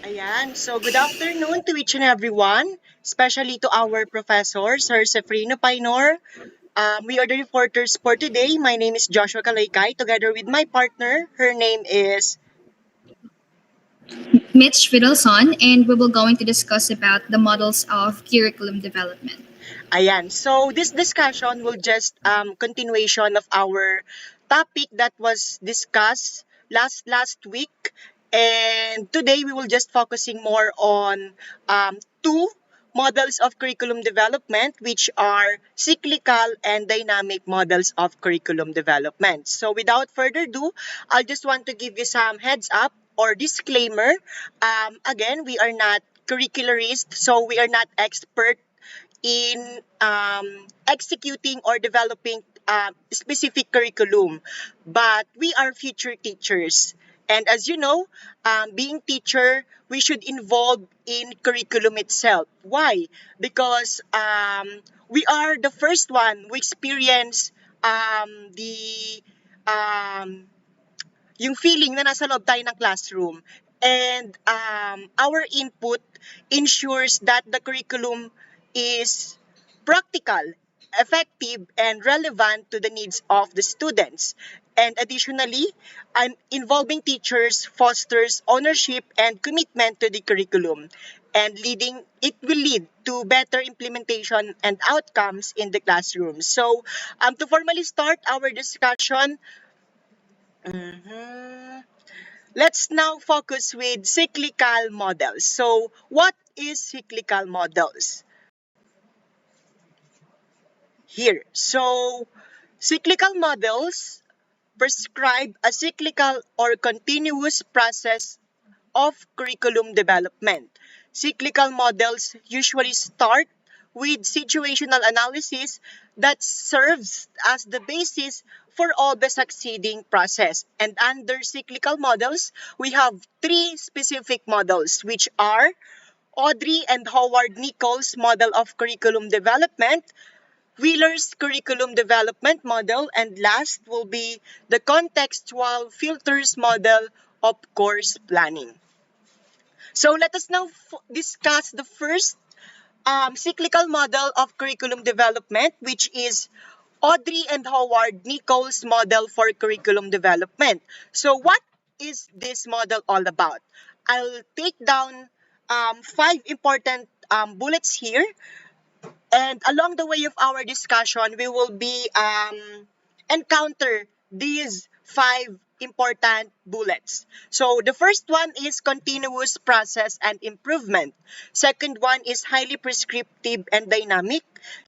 Ayan. So, good afternoon to each and everyone, especially to our professor, Sir Sefrino Painor. We are the reporters for today. My name is Joshua Kalaykay, together with my partner. Her name is Mitch Fidelson, and we will going to discuss about the models of curriculum development. Ayan. So, this discussion will just continuation of our topic that was discussed last week. And today we will just focusing more on two models of curriculum development, which are cyclical and dynamic models of curriculum development. So without further ado, I just want to give you some heads up or disclaimer. Again, we are not curricularists, so we are not expert in executing or developing specific curriculum, but we are future teachers. And as you know, being teacher, we should involve in curriculum itself. Why? Because we are the first one who experience the um, yung feeling na nasa loob tayo ng classroom. And our input ensures that the curriculum is practical, effective, and relevant to the needs of the students. And additionally, involving teachers fosters ownership and commitment to the curriculum, and it will lead to better implementation and outcomes in the classroom. So, to formally start our discussion, mhm, let's now focus with cyclical models. So, what is cyclical models? Here. So, cyclical models prescribe a cyclical or continuous process of curriculum development. Cyclical models usually start with situational analysis that serves as the basis for all the succeeding process. And under cyclical models, we have three specific models, which are Audrey and Howard Nichols' model of curriculum development, Wheeler's curriculum development model, and last will be the contextual filters model of course planning. So let us now discuss the first cyclical model of curriculum development, which is Audrey and Howard Nichols' model for curriculum development. So what is this model all about? I'll take down five important bullets here, and along the way of our discussion, we will be encounter these five important bullets. So the first one is continuous process and improvement. Second one is highly prescriptive and dynamic.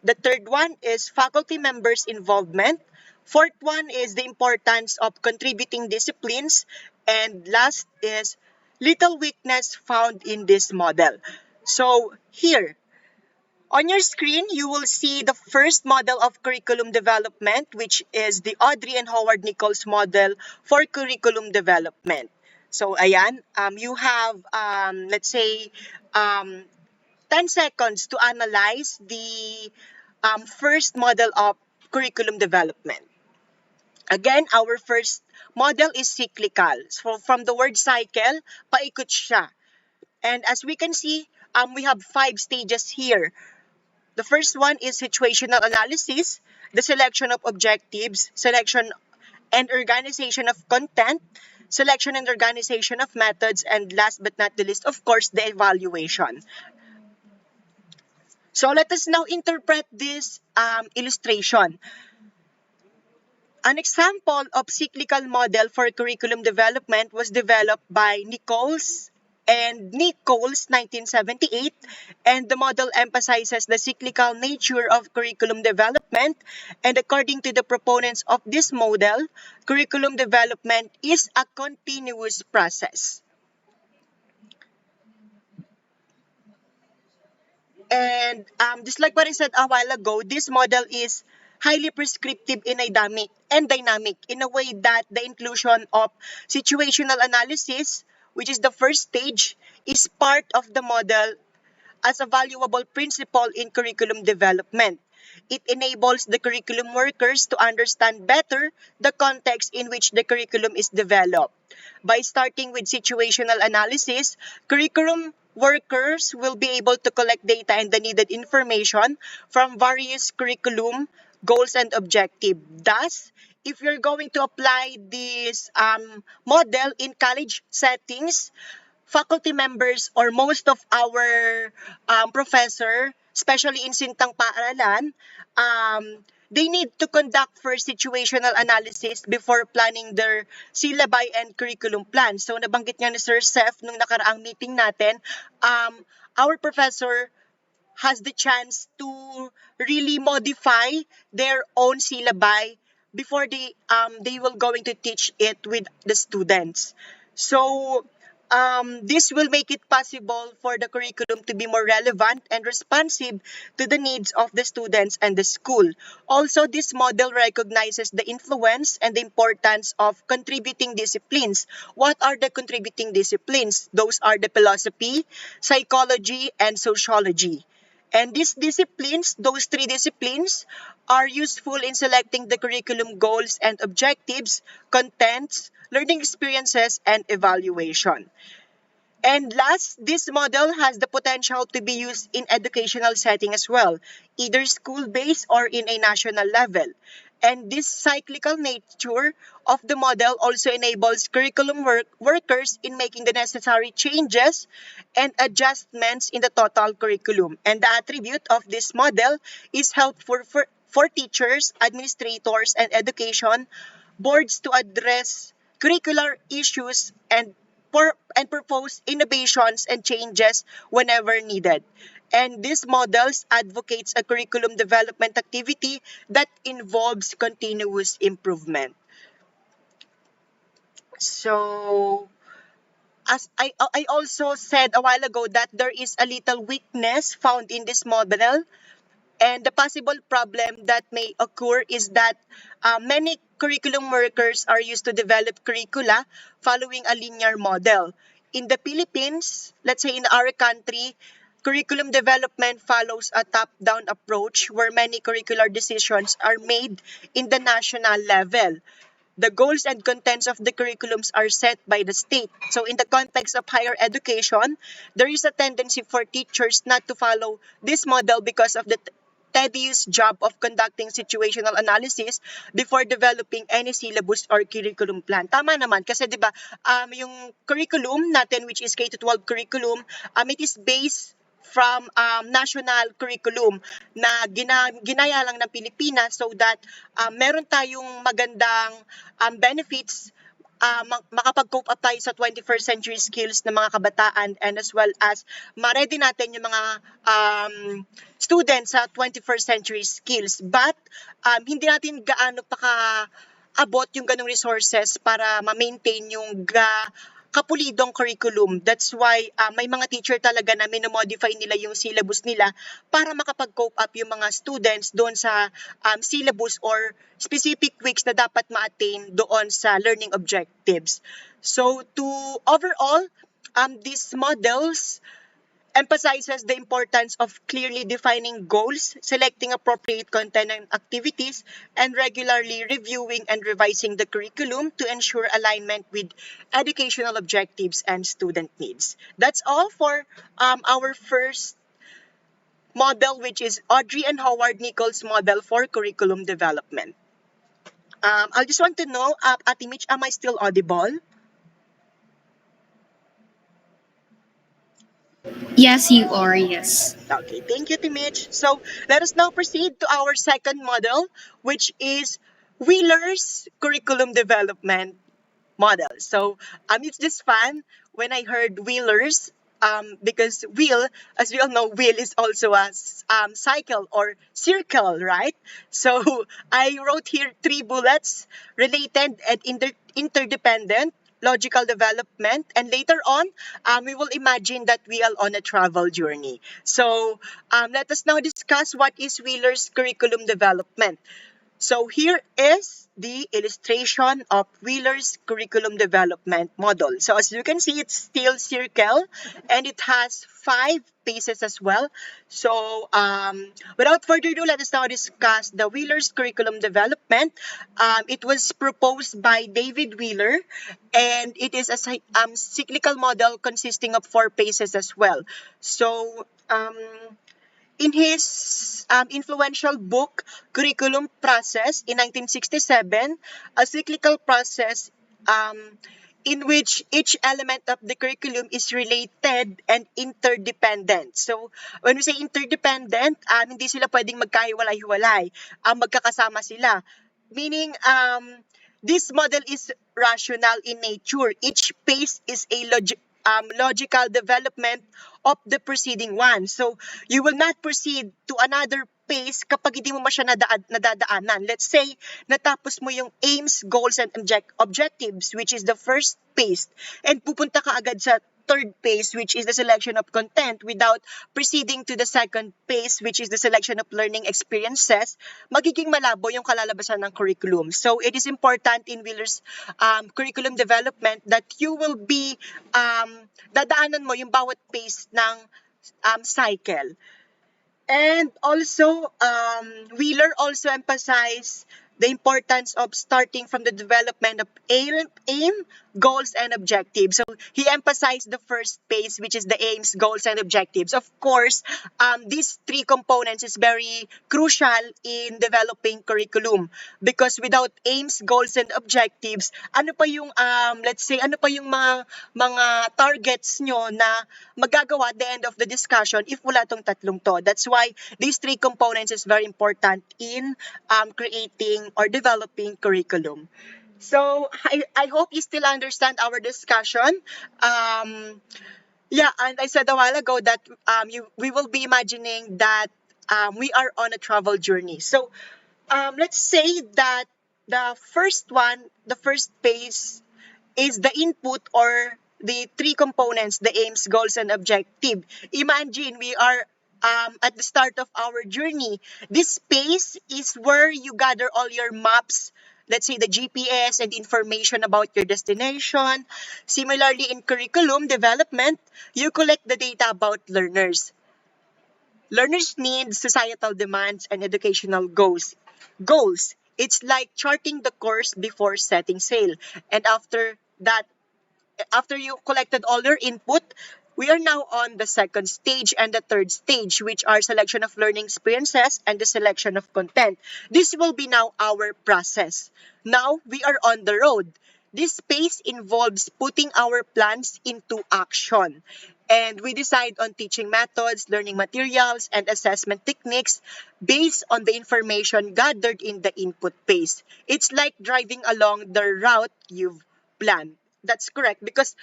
The third one is faculty members' involvement. Fourth one is the importance of contributing disciplines. And last is little weakness found in this model. So here, on your screen, you will see the first model of curriculum development, which is the Audrey and Howard Nichols model for curriculum development. So, ayan, you have, let's say, 10 seconds to analyze the first model of curriculum development. Again, our first model is cyclical. So, from the word cycle, paikot siya. And as we can see, we have five stages here. The first one is situational analysis, the selection of objectives, selection and organization of content, selection and organization of methods, and last but not the least, of course, the evaluation. So let us now interpret this illustration. An example of cyclical model for curriculum development was developed by Nichols 1978, and the model emphasizes the cyclical nature of curriculum development, and according to the proponents of this model, curriculum development is a continuous process. And just like what I said a while ago, this model is highly prescriptive and dynamic in a way that the inclusion of situational analysis, which is the first stage, is part of the model as a valuable principle in curriculum development. It enables the curriculum workers to understand better the context in which the curriculum is developed. By starting with situational analysis, curriculum workers will be able to collect data and the needed information from various curriculum goals and objective. Thus, if you're going to apply this model in college settings, faculty members or most of our professor, especially in Sintang Paaralan, they need to conduct first situational analysis before planning their syllabi and curriculum plan. So nabanggit nga ni Sir Seth nung nakaraang meeting natin, our professor has the chance to really modify their own syllabi before they will going to teach it with the students. So this will make it possible for the curriculum to be more relevant and responsive to the needs of the students and the school. Also, this model recognizes the influence and the importance of contributing disciplines. What are the contributing disciplines? Those are the philosophy, psychology, and sociology. And these disciplines, those three disciplines, are useful in selecting the curriculum goals and objectives, contents, learning experiences, and evaluation. And last, this model has the potential to be used in educational setting as well, either school-based or in a national level. And this cyclical nature of the model also enables curriculum workers in making the necessary changes and adjustments in the total curriculum. And the attribute of this model is helpful for teachers, administrators, and education boards to address curricular issues and propose innovations and changes whenever needed. And this models advocates a curriculum development activity that involves continuous improvement. So, as I also said a while ago that there is a little weakness found in this model. And the possible problem that may occur is that many curriculum workers are used to develop curricula following a linear model. In the Philippines, let's say in our country, curriculum development follows a top-down approach where many curricular decisions are made in the national level. The goals and contents of the curriculums are set by the state. So in the context of higher education, there is a tendency for teachers not to follow this model because of the tedious job of conducting situational analysis before developing any syllabus or curriculum plan. Tama naman kasi 'di ba yung curriculum natin which is K to 12 curriculum, it is based from national curriculum na ginaya lang ng Pilipinas so that meron tayong magandang benefits makapag-cope up tayo sa 21st century skills ng mga kabataan and as well as ma-ready natin yung mga students sa 21st century skills. But hindi natin gaano pa abot yung ganong resources para ma-maintain yung kapulidong curriculum. That's why may mga teacher talaga na minomodify nila yung syllabus nila para makapag-cope up yung mga students doon sa syllabus or specific weeks na dapat ma-attain doon sa learning objectives. So to overall, these models emphasizes the importance of clearly defining goals, selecting appropriate content and activities, and regularly reviewing and revising the curriculum to ensure alignment with educational objectives and student needs. That's all for our first model, which is Audrey and Howard Nichols' model for curriculum development. I just want to know, Ate Mitch, am I still audible? Yes, you are, yes. Okay, thank you, Timich. So let us now proceed to our second model, which is Wheeler's curriculum development model. So it's just fun when I heard Wheelers because wheel, as we all know, wheel is also a cycle or circle, right? So I wrote here three bullets: related and interdependent, logical development, and later on, we will imagine that we are on a travel journey. So let us now discuss what is Wheeler's curriculum development. So here is the illustration of Wheeler's curriculum development model. So as you can see, it's still circle and it has 5 phases as well. So without further ado, let us now discuss the Wheeler's curriculum development. It was proposed by David Wheeler, and it is a cyclical model consisting of 4 phases as well. So in his influential book, Curriculum Process, in 1967, a cyclical process um, in which each element of the curriculum is related and interdependent. So, when we say interdependent, hindi sila pwedeng magkahiwalay-hiwalay. Magkakasama sila. Meaning, this model is rational in nature. Each phase is a logical development of the preceding one. So, you will not proceed to another phase kapag hindi mo siya nadadaanan. Let's say, natapos mo yung aims, goals, and objectives, which is the first phase, and pupunta ka agad sa third phase, which is the selection of content, without proceeding to the second phase, which is the selection of learning experiences, magiging malabo yung kalalabasan ng curriculum. So it is important in Wheeler's curriculum development that you will be dadaanan mo yung bawat phase ng cycle. And also, Wheeler also emphasized the importance of starting from the development of aim, goals, and objectives. So he emphasized the first phase, which is the aims, goals, and objectives. Of course, these 3 components is very crucial in developing curriculum because without aims, goals, and objectives, ano pa yung let's say ano pa yung mga targets nyo na magagawa at the end of the discussion if wala tong tatlong to. That's why these 3 components is very important in creating or developing curriculum. So I hope you still understand our discussion. Yeah, and I said a while ago that we will be imagining that we are on a travel journey. So let's say that the first phase is the input or the 3 components, the aims, goals, and objective. Imagine we are at the start of our journey. This space is where you gather all your maps, let's say the GPS and information about your destination. Similarly, in curriculum development, you collect the data about learners. Learners need societal demands and educational goals. Goals. It's like charting the course before setting sail. And after you collected all your input, we are now on the second stage and the third stage, which are selection of learning experiences and the selection of content. This will be now our process. Now we are on the road. This phase involves putting our plans into action. And we decide on teaching methods, learning materials, and assessment techniques based on the information gathered in the input phase. It's like driving along the route you've planned. That's correct because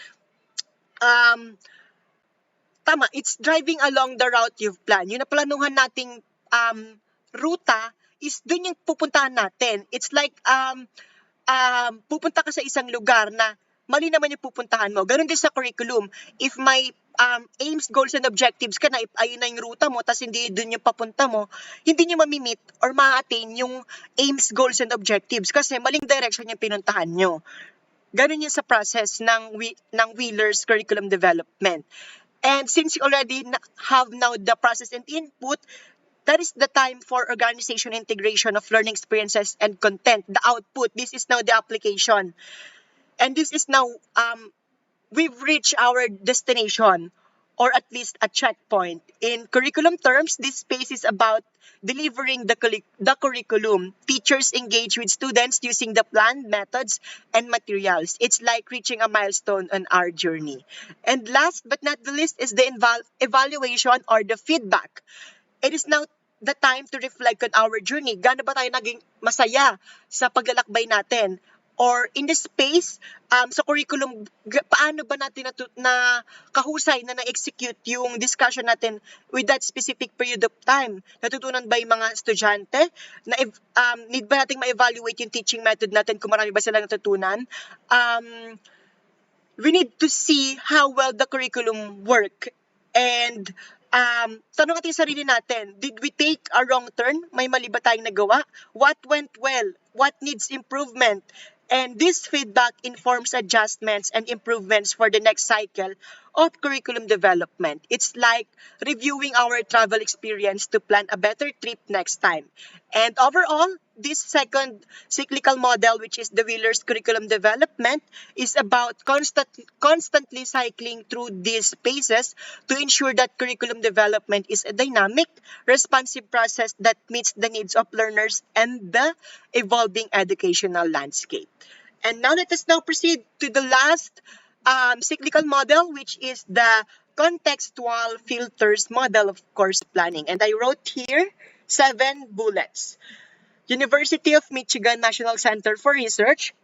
um tama, it's driving along the route you've planned. Yung naplanuhan nating um ruta is dun yung pupuntahan natin. It's like pupunta ka sa isang lugar na mali naman yung pupuntahan mo. Ganun din sa curriculum. If may aims, goals, and objectives ka na, if ayun na yung ruta mo, tas hindi dun yung papunta mo, hindi nyo mamimit or ma-attain yung aims, goals, and objectives kasi maling direction yung pinuntahan nyo. Ganun yung sa process ng Wheeler's curriculum development. And since you already have now the process and input, that is the time for organization integration of learning experiences and content, the output. This is now the application. And this is now, we've reached our destination or at least a checkpoint. In curriculum terms, this space is about delivering the curriculum. Teachers engage with students using the plan, methods, and materials. It's like reaching a milestone on our journey. And last but not the least is the evaluation or the feedback. It is now the time to reflect on our journey. Gaano ba tayo naging masaya sa paglalakbay natin? Or in this space, sa curriculum, paano ba natin na kahusay na na-execute yung discussion natin with that specific period of time? Natutunan ba yung mga estudyante? Need ba natin ma-evaluate yung teaching method natin kung marami ba silang natutunan? We need to see how well the curriculum work. And tanong natin yung sarili natin, did we take a wrong turn? May mali ba tayong nagawa? What went well? What needs improvement? And this feedback informs adjustments and improvements for the next cycle of curriculum development. It's like reviewing our travel experience to plan a better trip next time. And overall, this second cyclical model, which is the Wheeler's curriculum development, is about constantly cycling through these phases to ensure that curriculum development is a dynamic, responsive process that meets the needs of learners and the evolving educational landscape. And now let us now proceed to the last cyclical model, which is the contextual filters model of course planning. And I wrote here 7 bullets. University of Michigan National Center for Research,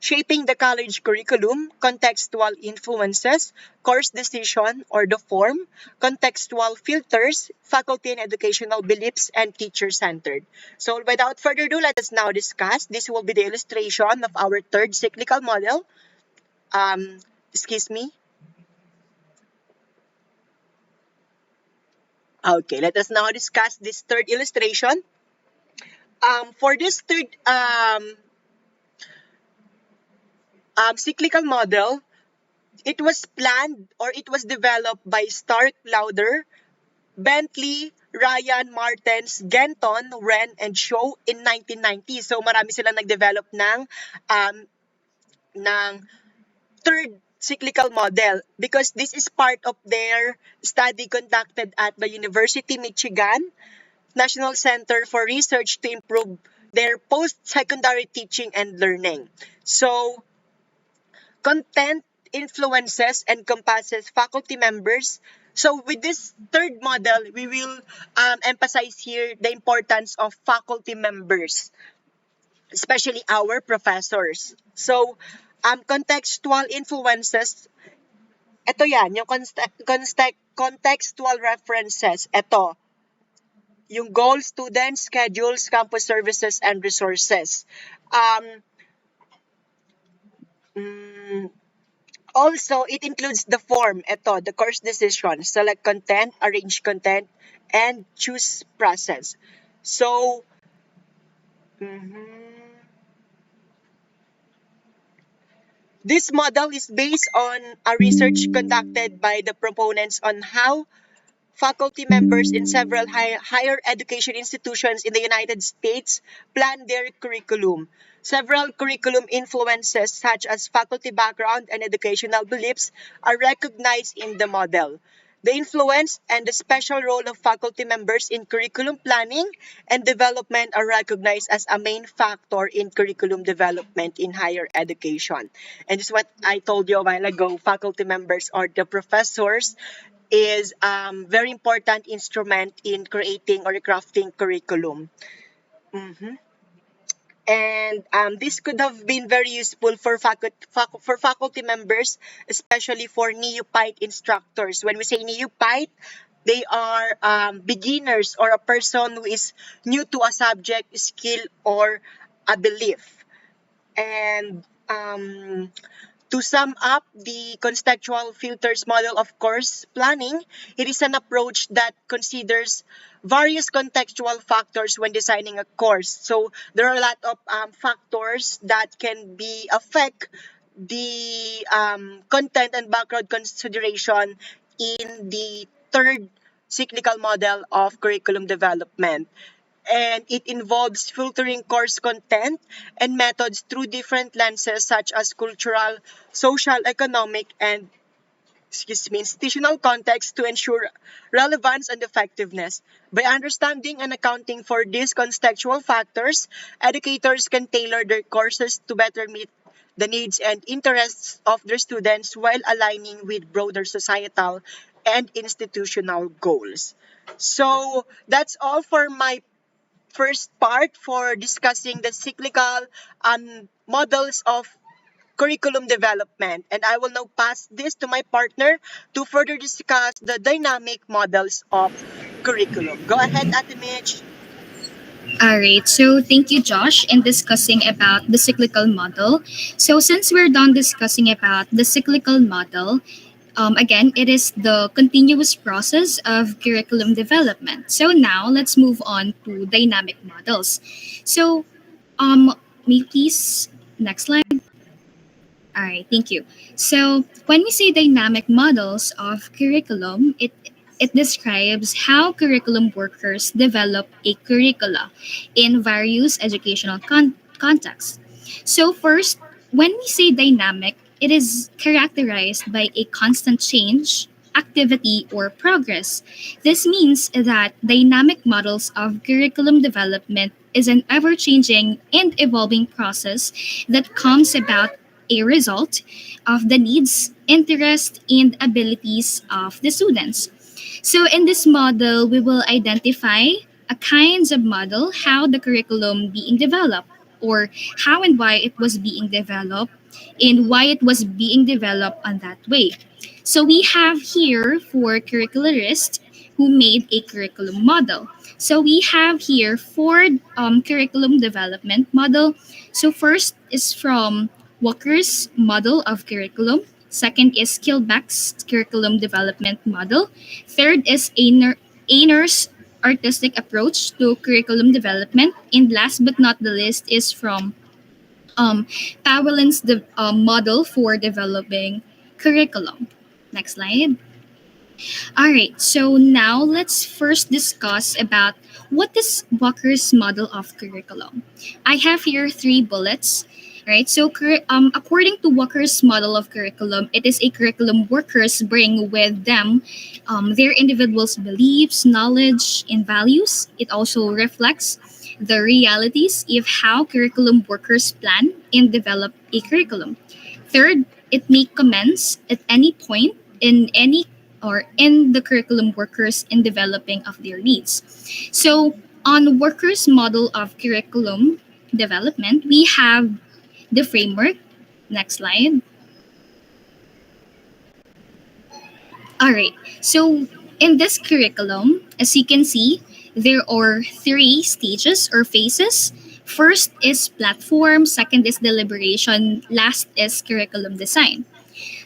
shaping the college curriculum, contextual influences, course decision or the form, contextual filters, faculty and educational beliefs, and teacher-centered. So without further ado, let us now discuss. This will be the illustration of our third cyclical model. Um, excuse me. Okay, let us now discuss this third illustration. For this third cyclical model, it was planned or it was developed by Stark Lauder, Bentley, Ryan, Martens, Genton, Wren, and Shaw in 1990. So marami silang nag-develop ng third cyclical model because this is part of their study conducted at the University Michigan National Center for Research to improve their post-secondary teaching and learning. So content influences encompasses faculty members. So with this third model, we will emphasize here the importance of faculty members, especially our professors. So contextual influences, ito yan, yung contextual references, ito, yung goal, students, schedules, campus services, and resources. Um, mm, Also, it includes the form, ito, the course decision, select content, arrange content, and choose process. So, this model is based on a research conducted by the proponents on how faculty members in several higher education institutions in the United States plan their curriculum. Several curriculum influences, such as faculty background and educational beliefs, are recognized in the model. The influence and the special role of faculty members in curriculum planning and development are recognized as a main factor in curriculum development in higher education. And this is what I told you a while ago. Faculty members or the professors is very important instrument in creating or crafting curriculum. Mhm. And this could have been very useful for faculty members, especially for neophyte instructors. When we say neophyte, they are beginners or a person who is new to a subject, skill, or a belief. And to sum up the contextual filters model of course planning, it is an approach that considers various contextual factors when designing a course. So there are a lot of factors that can be affect the content and background consideration in the third cyclical model of curriculum development, and it involves filtering course content and methods through different lenses such as cultural, social, economic, and institutional context to ensure relevance and effectiveness. By understanding and accounting for these contextual factors, educators can tailor their courses to better meet the needs and interests of their students while aligning with broader societal and institutional goals. So that's all for my first part for discussing the cyclical models of curriculum development. And I will now pass this to my partner to further discuss the dynamic models of curriculum. Go ahead, Ate Mitch. All right, so thank you, Josh, in discussing about the cyclical model. So since we're done discussing about the cyclical model, Again, it is the continuous process of curriculum development. So now let's move on to dynamic models. So, may you please next slide. All right, thank you. So, when we say dynamic models of curriculum, it describes how curriculum workers develop a curricula in various educational contexts. So, first, when we say dynamic, it is characterized by a constant change, activity, or progress. This means that dynamic models of curriculum development is an ever changing and evolving process that comes about a result of the needs, interests, and abilities of the students. So in this model, we will identify a kinds of model, how the curriculum being developed, or how and why it was being developed, and why it was being developed on that way. So we have here for curricularists who made a curriculum model. So we have here four curriculum development model. So first is from Walker's model of curriculum. Second is Kilbeck's curriculum development model. Third is Einer's artistic approach to curriculum development. And last but not the least is from um, Pawelin's model for developing curriculum. Next slide. All right, so now let's first discuss about what is Walker's model of curriculum. I have here three bullets, right? So, according to Walker's model of curriculum, it is a curriculum workers bring with them their individuals' beliefs, knowledge, and values. It also reflects the realities of how curriculum workers plan and develop a curriculum. Third, it may commence at any point in any or in the curriculum workers in developing of their needs. So on workers model of curriculum development, we have the framework. Next slide. All right. So in this curriculum, as you can see, there are three stages or phases. First is platform, second is deliberation, last is curriculum design.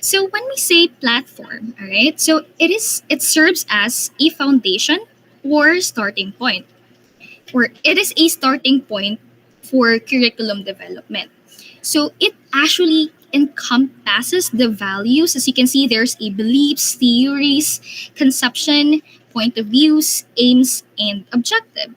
So when we say platform, all right, so it serves as a foundation or starting point, or it is a starting point for curriculum development. So it actually encompasses the values. As you can see, there's a beliefs, theories, conception, point of views, aims, and objective.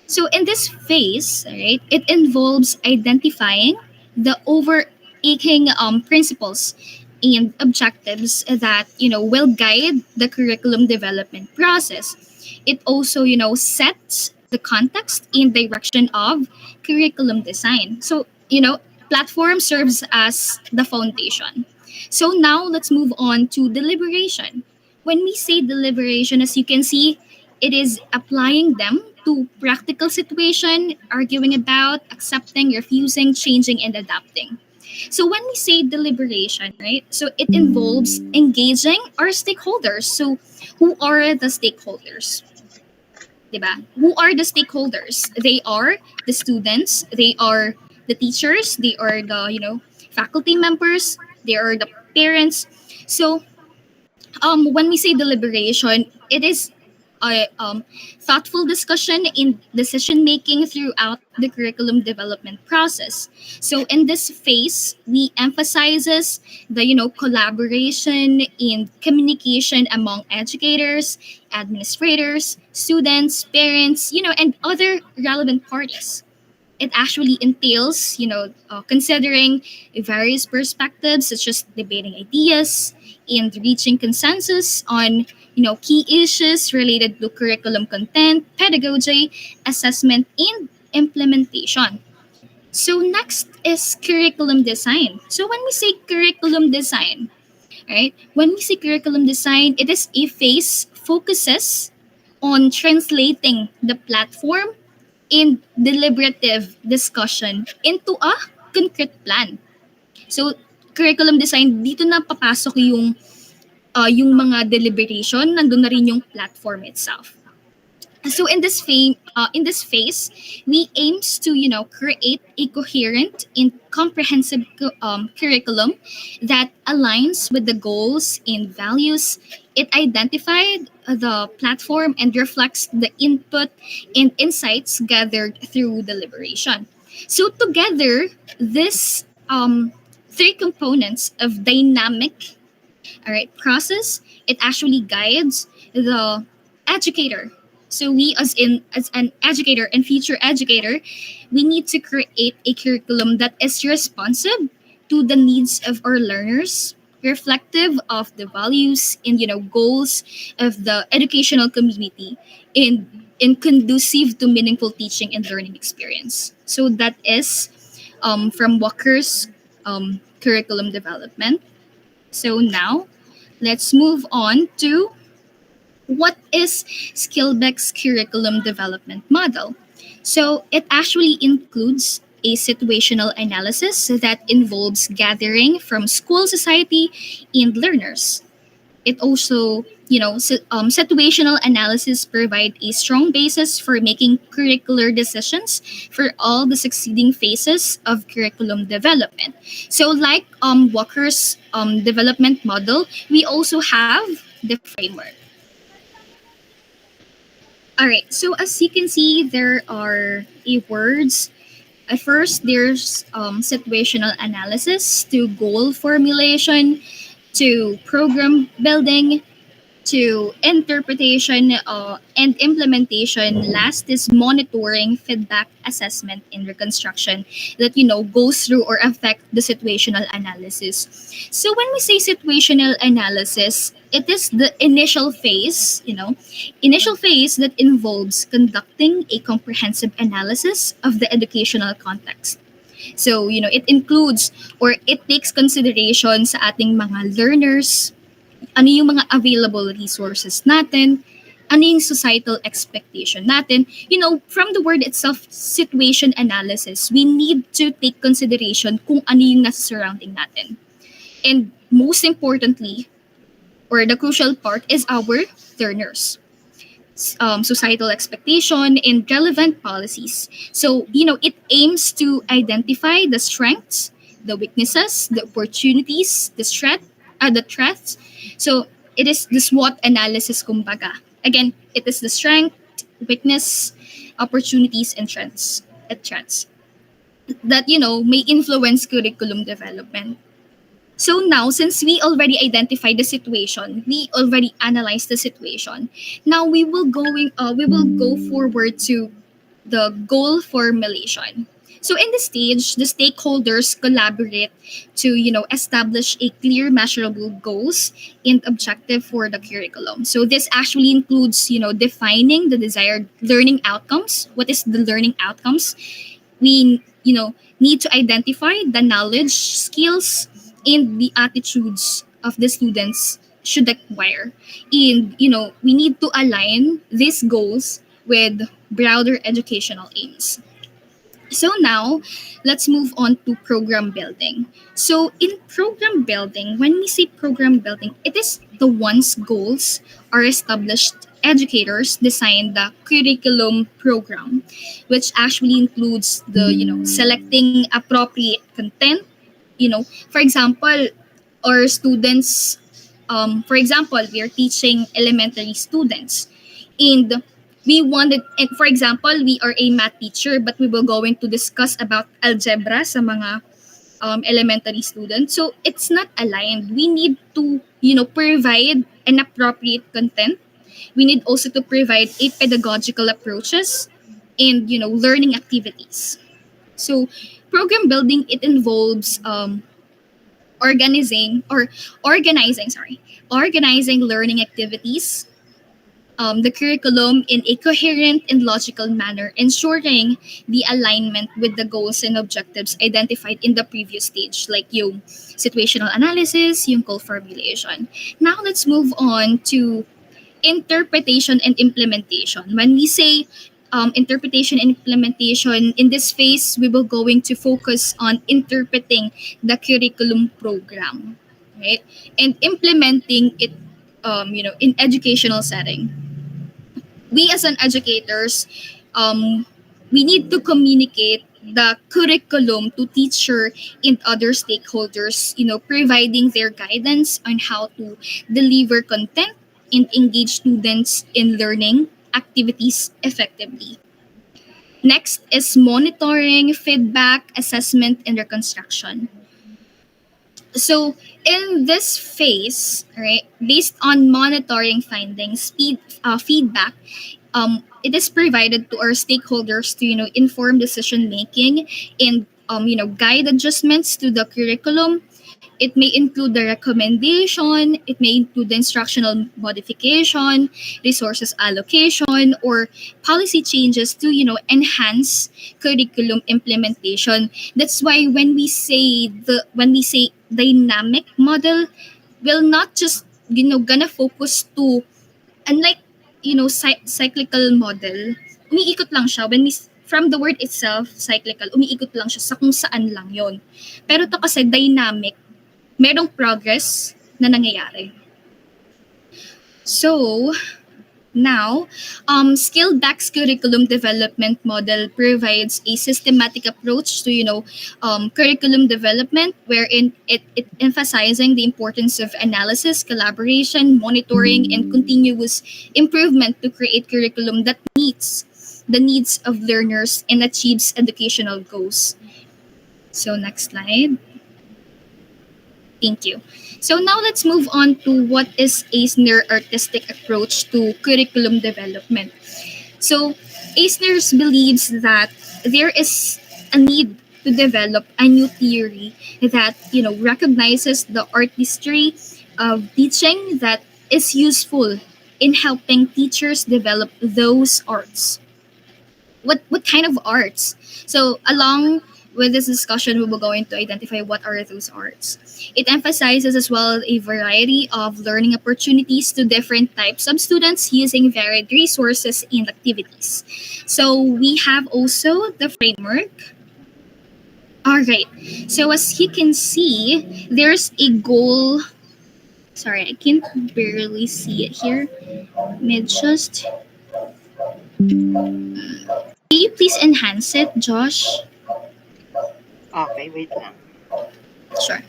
So in this phase, right, it involves identifying the overarching principles and objectives that will guide the curriculum development process. It also sets the context and direction of curriculum design. So platform serves as the foundation. So now let's move on to deliberation. When we say deliberation, as you can see, it is applying them to practical situation, arguing about, accepting, refusing, changing, and adapting. So when we say deliberation, right? So it involves engaging our stakeholders. So who are the stakeholders? Diba? Who are the stakeholders? They are the students, they are the teachers, they are the, faculty members, they are the parents. So when we say deliberation, it is a thoughtful discussion in decision making throughout the curriculum development process. So in this phase, we emphasizes the collaboration and communication among educators, administrators, students, parents, and other relevant parties. It actually entails, considering various perspectives such as debating ideas and reaching consensus on, key issues related to curriculum content, pedagogy, assessment, and implementation. So next is curriculum design. So when we say curriculum design, right? When we say curriculum design, it is a phase focuses on translating the platform in deliberative discussion into a concrete plan. So, curriculum design, dito na papasok yung mga deliberation, nandun na rin yung platform itself. So in this phase, we aims to create a coherent and comprehensive curriculum that aligns with the goals and values. It identified the platform and reflects the input and insights gathered through deliberation. So together, this three components of dynamic, all right, process, it actually guides the educator. So we as an educator and future educator, we need to create a curriculum that is responsive to the needs of our learners, reflective of the values and goals of the educational community, and conducive to meaningful teaching and learning experience. So that is from Walker's curriculum development. So now let's move on to what is Skillback's curriculum development model. So it actually includes a situational analysis that involves gathering from school society and learners. It also, situational analysis provide a strong basis for making curricular decisions for all the succeeding phases of curriculum development. So, like Walker's development model, we also have the framework. All right. So, as you can see, there are words. At first, there's situational analysis to goal formulation to program building to interpretation and implementation. Last is monitoring, feedback, assessment, and reconstruction that goes through or affect the situational analysis. So when we say situational analysis, it is the initial phase that involves conducting a comprehensive analysis of the educational context. So, it includes or it takes consideration sa ating mga learners, ano yung mga available resources natin, ano yung societal expectation natin. From the word itself, situation analysis, we need to take consideration kung ano yung nasa surrounding natin. And most importantly, or the crucial part, is our learners. Societal expectation and relevant policies. So, it aims to identify the strengths, the weaknesses, the opportunities, the threats. So, it is the SWOT analysis, kumbaga. Again, it is the strength, weakness, opportunities, and threats that, may influence curriculum development. So now, since we already identified the situation, we already analyzed the situation. Now we will go forward to the goal formulation. So in this stage, the stakeholders collaborate to establish a clear, measurable goals and objective for the curriculum. So this actually includes defining the desired learning outcomes. What is the learning outcomes? We need to identify the knowledge, skills, and the attitudes of the students should acquire. And we need to align these goals with broader educational aims. So now, let's move on to program building. So in program building, when we say program building, it is the one's goals are established. Educators design the curriculum program, which actually includes the selecting appropriate content. For example, our students, for example, we are teaching elementary students, and and for example, we are a math teacher, but we will going to discuss about algebra sa mga elementary students. So it's not aligned. We need to provide an appropriate content. We need also to provide a pedagogical approaches and learning activities. So program building, it involves organizing or organizing learning activities, the curriculum in a coherent and logical manner, ensuring the alignment with the goals and objectives identified in the previous stage, like yung situational analysis, yung goal formulation. Now let's move on to interpretation and implementation. When we say interpretation and implementation, in this phase, we will going to focus on interpreting the curriculum program, right, and implementing it, in educational setting. we as an educators, um, we need to communicate the curriculum to teacher and other stakeholders, providing their guidance on how to deliver content and engage students in learning activities effectively. Next is monitoring, feedback, assessment, and reconstruction. So in this phase, right, based on monitoring findings, feedback, it is provided to our stakeholders to inform decision making and guide adjustments to the curriculum. It may include the recommendation, it may include the instructional modification, resources allocation, or policy changes to enhance curriculum implementation. That's why when we say dynamic model, will not just gonna focus to, unlike cyclical model, umiikot lang siya from the word itself, cyclical, umiikot lang siya sa kung saan lang yon. Pero to kasi dynamic, merong progress na nangyayari. So, now, skill-backed curriculum development model provides a systematic approach to, curriculum development, wherein it emphasizing the importance of analysis, collaboration, monitoring, and continuous improvement to create curriculum that meets the needs of learners and achieves educational goals. So, next slide. Thank you. So now let's move on to what is Eisner artistic approach to curriculum development. So Eisner believes that there is a need to develop a new theory that recognizes the artistry of teaching that is useful in helping teachers develop those arts. What kind of arts? So along with this discussion, we will going to identify what are those arts. It emphasizes as well a variety of learning opportunities to different types of students using varied resources and activities. So we have also the framework. All right. So as you can see, there's a goal. Sorry, I can barely see it here. Let me just. Can you please enhance it, Josh? Okay, wait lang. Sure.